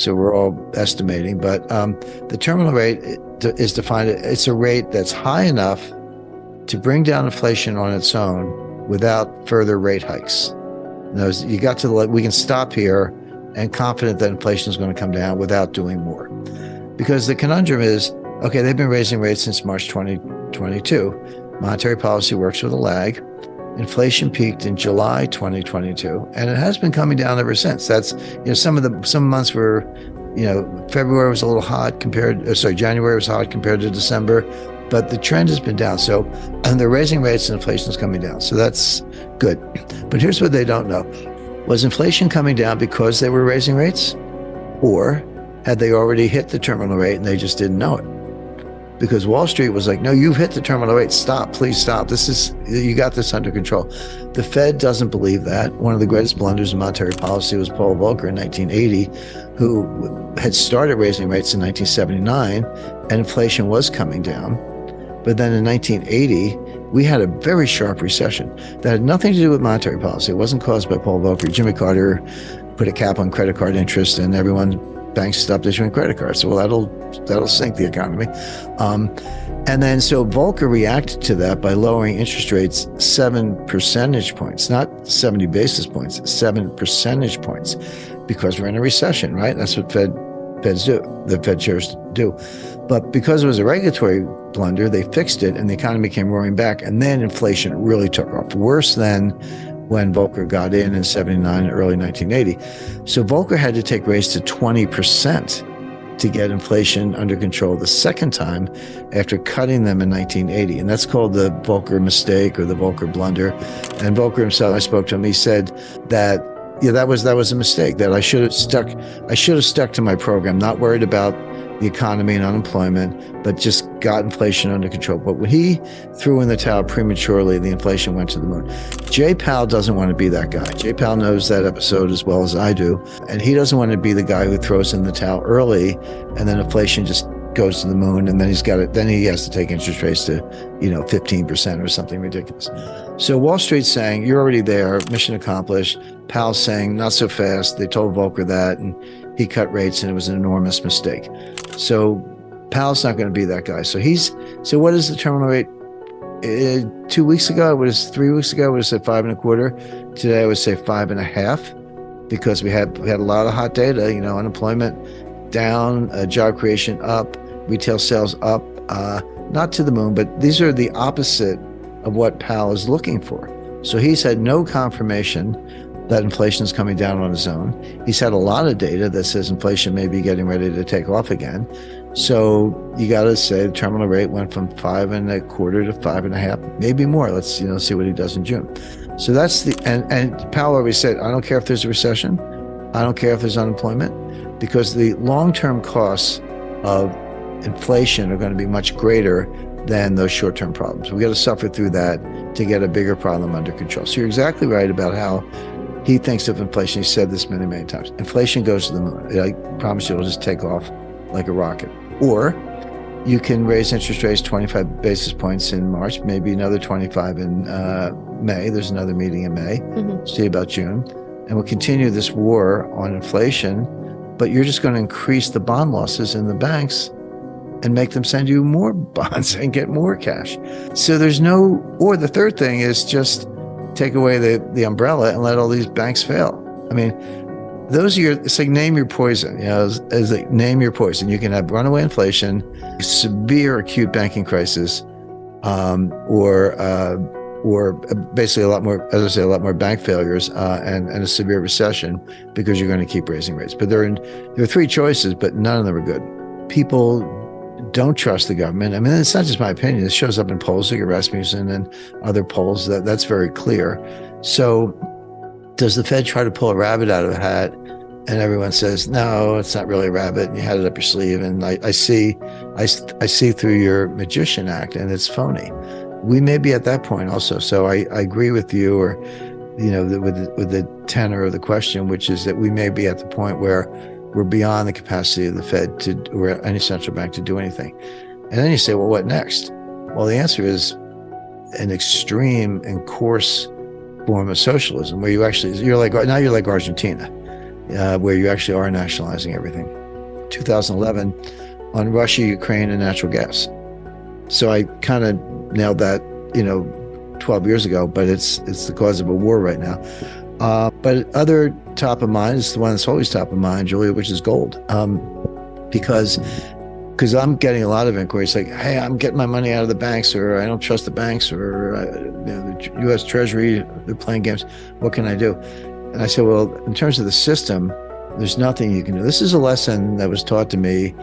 So we're all estimating, but the terminal rate is defined. It's a rate that's high enough to bring down inflation on its own without further rate hikes. You got to we can stop here and confident that inflation is going to come down without doing more. Because the conundrum is, okay, they've been raising rates since March 2022. Monetary policy works with a lag. Inflation peaked in July 2022, and it has been coming down ever since. That's, some months were, February was a little hot January was hot compared to December, but the trend has been down. So, and they're raising rates and inflation is coming down. So that's good. But here's what they don't know. Was inflation coming down because they were raising rates? Or had they already hit the terminal rate and they just didn't know it? Because Wall Street was like, no, you've hit the terminal rate. Stop, please stop. You got this under control. The Fed doesn't believe that. One of the greatest blunders in monetary policy was Paul Volcker in 1980, who had started raising rates in 1979, and inflation was coming down. But then in 1980, we had a very sharp recession that had nothing to do with monetary policy. It wasn't caused by Paul Volcker. Jimmy Carter put a cap on credit card interest, and banks stopped issuing credit cards. So, well, that'll sink the economy. And then so Volcker reacted to that by lowering interest rates 7 percentage points, not 70 basis points, 7 percentage points, because we're in a recession, right? That's what Feds do, the Fed chairs do. But because it was a regulatory blunder, they fixed it and the economy came roaring back. And then inflation really took off, worse than when Volcker got in 79 and early 1980. So Volcker had to take rates to 20% to get inflation under control the second time after cutting them in 1980. And that's called the Volcker mistake or the Volcker blunder. And Volcker himself, I spoke to him, he said that, that was a mistake, that I should have stuck to my program, not worried about the economy and unemployment, but just got inflation under control. But when he threw in the towel prematurely, the inflation went to the moon. Jay Powell doesn't want to be that guy. Jay Powell knows that episode as well as I do. And he doesn't want to be the guy who throws in the towel early and then inflation just goes to the moon, and then he has to take interest rates to 15% or something ridiculous. So Wall Street's saying, you're already there, mission accomplished. Powell's saying, not so fast. They told Volcker that, and he cut rates, and it was an enormous mistake. So Powell's not going to be that guy. So what is the terminal rate? 2 weeks ago, 3 weeks ago, I would have said 5.25. Today I would say 5.5, because we had a lot of hot data, unemployment down, job creation up, retail sales up, not to the moon, but these are the opposite of what Powell is looking for. So he's had no confirmation that inflation is coming down on its own. He's had a lot of data that says inflation may be getting ready to take off again. So you got to say the terminal rate went from 5.25 to 5.5, maybe more. Let's see what he does in June. So that's and Powell always said, I don't care if there's a recession, I don't care if there's unemployment, because the long-term costs of inflation are going to be much greater than those short-term problems. We got to suffer through that to get a bigger problem under control. So you're exactly right about how he thinks of inflation. He said this many, many times. Inflation goes to the moon. I promise you it'll just take off like a rocket. Or you can raise interest rates 25 basis points in March, maybe another 25 in May. There's another meeting in May. See about June. And we'll continue this war on inflation, but you're just going to increase the bond losses in the banks and make them send you more bonds and get more cash. So or the third thing is just take away the umbrella and let all these banks fail. I mean, it's like name your poison, as like name your poison. You can have runaway inflation, severe acute banking crisis, or basically a lot more bank failures, and a severe recession, because you're going to keep raising rates. But there are three choices, but none of them are good. People don't trust the government. I mean, it's not just my opinion. It shows up in polls like Rasmussen and other polls. That's very clear. So does the Fed try to pull a rabbit out of a hat, and everyone says, no, it's not really a rabbit, and you had it up your sleeve, and I see through your magician act, and it's phony. We may be at that point also. So I agree with you, or with the tenor of the question, which is that we may be at the point where we're beyond the capacity of the Fed or any central bank to do anything. And then you say, well, what next? Well, the answer is an extreme and coarse form of socialism, where you're like Argentina. where you actually are nationalizing everything. 2011 on Russia, Ukraine, and natural gas. So I kind of nailed that, 12 years ago, but it's the cause of a war right now. But other top of mind is the one that's always top of mind, Julia, which is gold. Because I'm getting a lot of inquiries like, hey, I'm getting my money out of the banks, or I don't trust the banks, or the U.S. Treasury, they're playing games. What can I do? And I said, well, in terms of the system, there's nothing you can do. This is a lesson that was taught to me.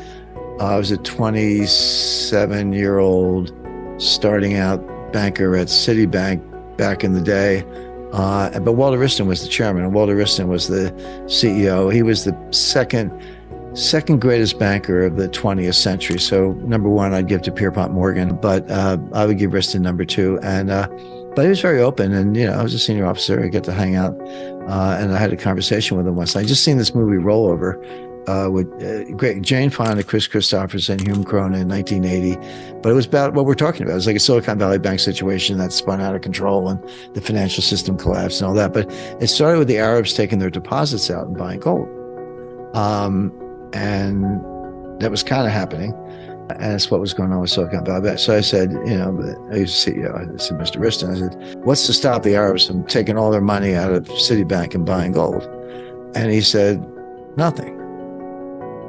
I was a 27-year-old starting out banker at Citibank back in the day. But Walter Wriston was the chairman, and Walter Wriston was the CEO. He was the second greatest banker of the 20th century. So number one, I'd give to Pierpont Morgan, but I would give Wriston number two. And but he was very open, and I was a senior officer. I get to hang out, and I had a conversation with him once. I just seen this movie Rollover with great Jane Fonda, Chris Christopherson, Hume Corona in 1980. But it was about what we're talking about. It was like a Silicon Valley Bank situation that spun out of control, and the financial system collapsed and all that. But it started with the Arabs taking their deposits out and buying gold. And that was kind of happening. And that's what was going on with Silicon Valley. So I said, I was CEO. I said, Mr. Wriston, I said, what's to stop the Arabs from taking all their money out of Citibank and buying gold? And he said, nothing.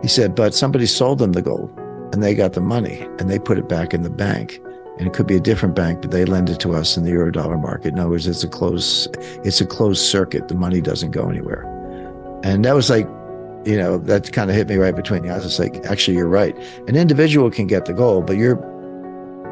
He said, but somebody sold them the gold and they got the money and they put it back in the bank. And it could be a different bank, but they lend it to us in the euro-dollar market. In other words, it's a closed circuit. The money doesn't go anywhere. And that was like, that kind of hit me right between the eyes. It's like, actually, you're right. An individual can get the gold, but you're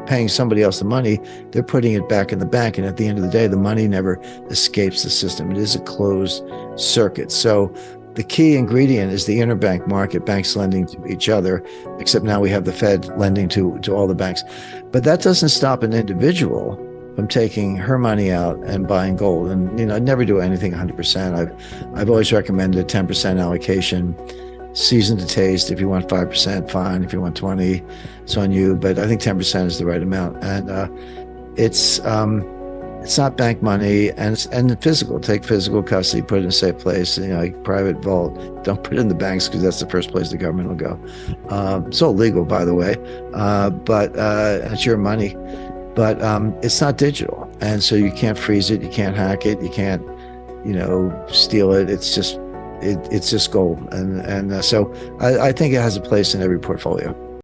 paying somebody else the money. They're putting it back in the bank. And at the end of the day, the money never escapes the system. It is a closed circuit. So the key ingredient is the interbank market, banks lending to each other, except now we have the Fed lending to all the banks. But that doesn't stop an individual from taking her money out and buying gold. And, I'd never do anything 100%. I've always recommended a 10% allocation, season to taste. If you want 5%, fine. If you want 20, it's on you. But I think 10% is the right amount. And it's not bank money, and physical. Take physical custody, put it in a safe place, like private vault. Don't put it in the banks because that's the first place the government will go. It's all legal, by the way, but it's your money. But it's not digital, and so you can't freeze it, you can't hack it, you can't, steal it. It's just gold, and so I think it has a place in every portfolio.